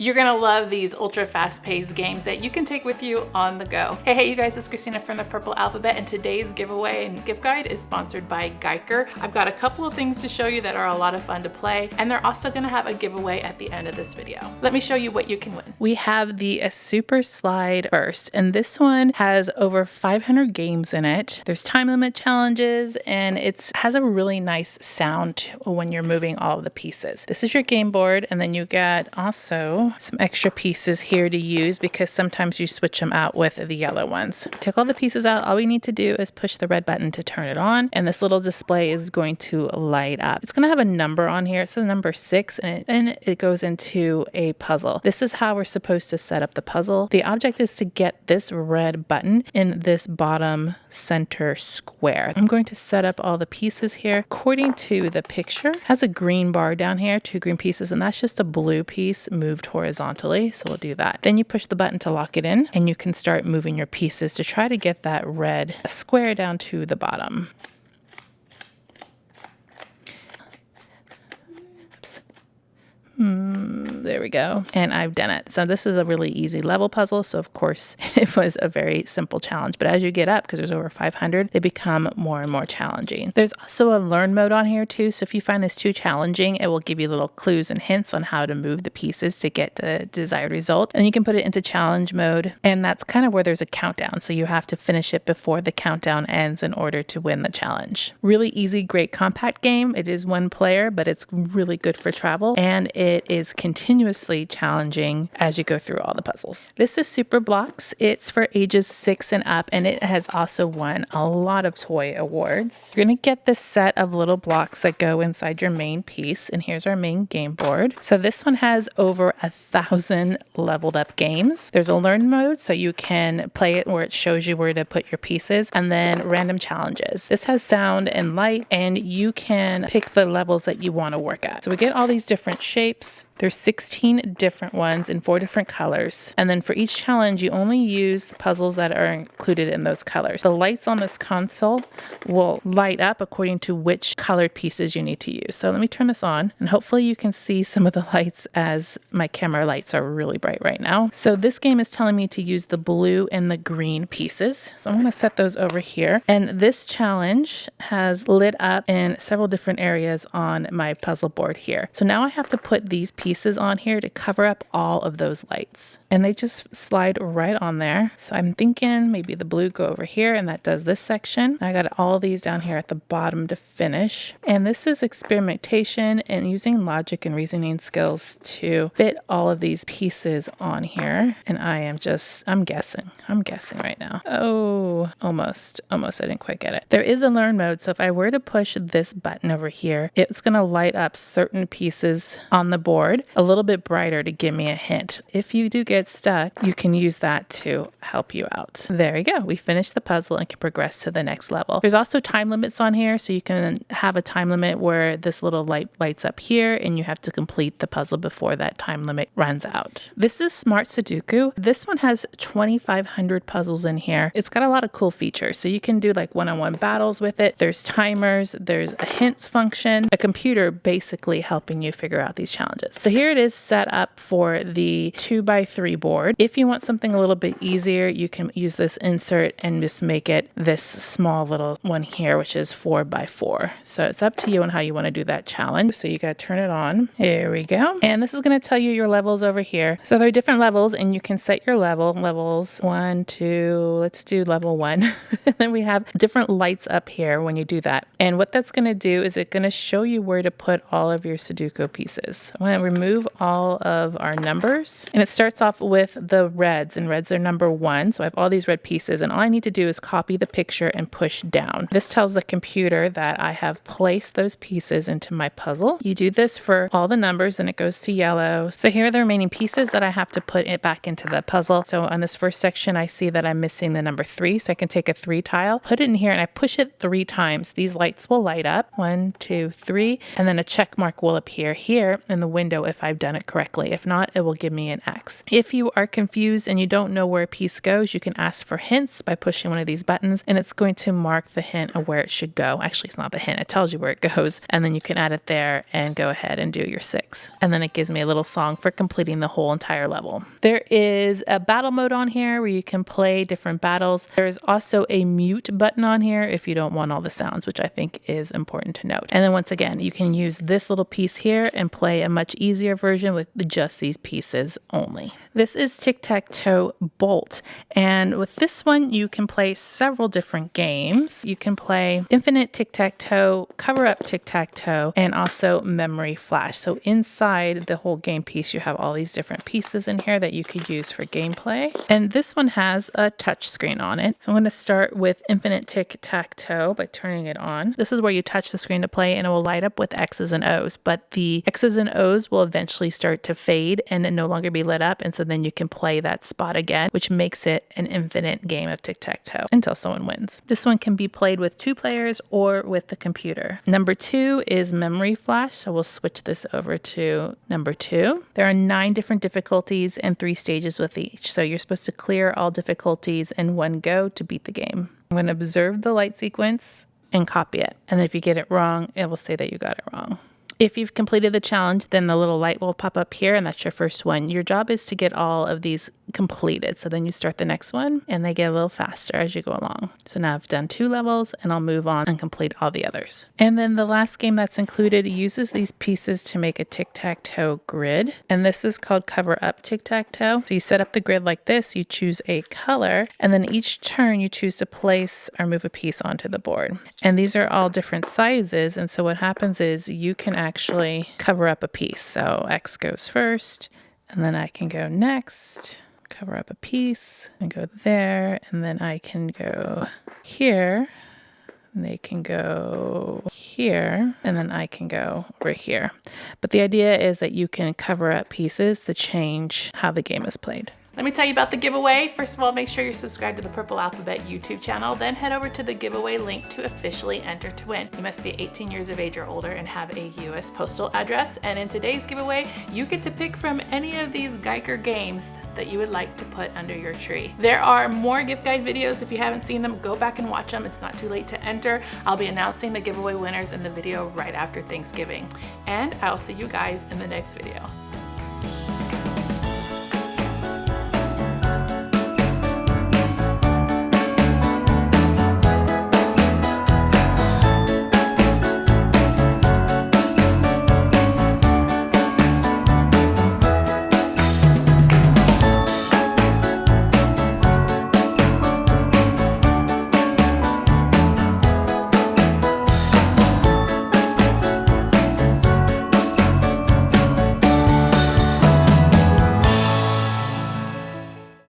You're gonna love these ultra fast-paced games that you can take with you on the go. Hey you guys, it's Christina from the Purple Alphabet, and today's giveaway and gift guide is sponsored by Geiker. I've got a couple of things to show you that are a lot of fun to play, and they're also gonna have a giveaway at the end of this video. Let me show you what you can win. We have the Super Slide first, and this one has over 500 games in it. There's time limit challenges, and it has a really nice sound when you're moving all of the pieces. This is your game board, and then you get also some extra pieces here to use because sometimes you switch them out with the yellow ones. Take all the pieces out. All we need to do is push the red button to turn it on, and this little display is going to light up. It's going to have a number on here. It says number 6, and it goes into a puzzle. This is how we're supposed to set up the puzzle. The object is to get this red button in this bottom center square. I'm going to set up all the pieces here. According to the picture, it has a green bar down here, 2 green pieces, and that's just a blue piece moved horizontally, so we'll do that. Then you push the button to lock it in, and you can start moving your pieces to try to get that red square down to the bottom. There we go. And I've done it. So this is a really easy level puzzle. So of course it was a very simple challenge, but as you get up, because there's over 500, they become more and more challenging. There's also a learn mode on here too. So if you find this too challenging, it will give you little clues and hints on how to move the pieces to get the desired result. And you can put it into challenge mode. And that's kind of where there's a countdown. So you have to finish it before the countdown ends in order to win the challenge. Really easy, great compact game. It is 1 player, but it's really good for travel. And it is continuously challenging as you go through all the puzzles. This is Super Blocks. It's for ages 6 and up, and it has also won a lot of toy awards. You're going to get this set of little blocks that go inside your main piece, and here's our main game board. So this one has over 1,000 leveled up games. There's a learn mode, so you can play it where it shows you where to put your pieces, and then random challenges. This has sound and light, and you can pick the levels that you want to work at. So we get all these different shapes. There's 16 different ones in 4 different colors. And then for each challenge, you only use the puzzles that are included in those colors. The lights on this console will light up according to which colored pieces you need to use. So let me turn this on, and hopefully you can see some of the lights as my camera lights are really bright right now. So this game is telling me to use the blue and the green pieces. So I'm going to set those over here. And this challenge has lit up in several different areas on my puzzle board here. So now I have to put these pieces on here to cover up all of those lights, and they just slide right on there. So I'm thinking maybe the blue go over here, and that does this section. I got all of these down here at the bottom to finish, and this is experimentation and using logic and reasoning skills to fit all of these pieces on here. And I'm guessing right now. Oh, almost I didn't quite get it. There is a learn mode, so if I were to push this button over here, it's going to light up certain pieces on the board a little bit brighter to give me a hint. If you do get stuck, you can use that to help you out. There you go. We finished the puzzle and can progress to the next level. There's also time limits on here, so you can have a time limit where this little light lights up here, and you have to complete the puzzle before that time limit runs out. This is Smart Sudoku. This one has 2,500 puzzles in here. It's got a lot of cool features, so you can do like one-on-one battles with it. There's timers, there's a hints function, a computer basically helping you figure out these challenges. So here it is set up for the 2x3 board. If you want something a little bit easier, you can use this insert and just make it this small little one here, which is 4x4. So it's up to you on how you want to do that challenge. So you got to turn it on. Here we go. And this is going to tell you your levels over here. So there are different levels, and you can set your levels 1, 2, let's do level 1. And then we have different lights up here when you do that. And what that's going to do is it's going to show you where to put all of your Sudoku pieces. I'm going to remove all of our numbers, and it starts off with the reds, and reds are number 1. So I have all these red pieces, and all I need to do is copy the picture and push down. This tells the computer that I have placed those pieces into my puzzle. You do this for all the numbers, and it goes to yellow. So here are the remaining pieces that I have to put it back into the puzzle. So on this first section, I see that I'm missing the number 3. So I can take a 3 tile, put it in here, and I push it 3 times. These lights will light up. 1, 2, 3, and then a check mark will appear here in the window show if I've done it correctly. If not, it will give me an X. If you are confused and you don't know where a piece goes, you can ask for hints by pushing one of these buttons, and it's going to mark the hint of where it should go. Actually, it's not the hint, it tells you where it goes, and then you can add it there and go ahead and do your 6. And then it gives me a little song for completing the whole entire level. There is a battle mode on here where you can play different battles. There is also a mute button on here if you don't want all the sounds, which I think is important to note. And then once again, you can use this little piece here and play a much easier version with just these pieces only. This is Tic-Tac-Toe Bolt, and with this one you can play several different games. You can play Infinite Tic-Tac-Toe, Cover Up Tic-Tac-Toe, and also Memory Flash. So inside the whole game piece you have all these different pieces in here that you could use for gameplay. And this one has a touch screen on it. So I'm going to start with Infinite Tic-Tac-Toe by turning it on. This is where you touch the screen to play, and it will light up with X's and O's, but the X's and O's will eventually start to fade and then no longer be lit up, and so then you can play that spot again, which makes it an infinite game of tic-tac-toe until someone wins. This one can be played with 2 players or with the computer. Number 2 is Memory Flash, so we'll switch this over to number 2. There are 9 different difficulties and 3 stages with each, so you're supposed to clear all difficulties in one go to beat the game. I'm going to observe the light sequence and copy it, and then if you get it wrong, it will say that you got it wrong. If you've completed the challenge, then the little light will pop up here, and that's your first one. Your job is to get all of these completed. So then you start the next one, and they get a little faster as you go along. So now I've done 2 levels, and I'll move on and complete all the others. And then the last game that's included uses these pieces to make a tic-tac-toe grid, and this is called Cover Up Tic-Tac-Toe. So you set up the grid like this, you choose a color, and then each turn you choose to place or move a piece onto the board. And these are all different sizes, and so what happens is you can actually cover up a piece. So X goes first, and then I can go next, cover up a piece, and go there, and then I can go here, and they can go here, and then I can go over here. But the idea is that you can cover up pieces to change how the game is played. Let me tell you about the giveaway. First of all, make sure you're subscribed to the Purple Alphabet YouTube channel, then head over to the giveaway link to officially enter to win. You must be 18 years of age or older and have a US postal address. And in today's giveaway, you get to pick from any of these Geiger games that you would like to put under your tree. There are more gift guide videos. If you haven't seen them, go back and watch them. It's not too late to enter. I'll be announcing the giveaway winners in the video right after Thanksgiving. And I'll see you guys in the next video.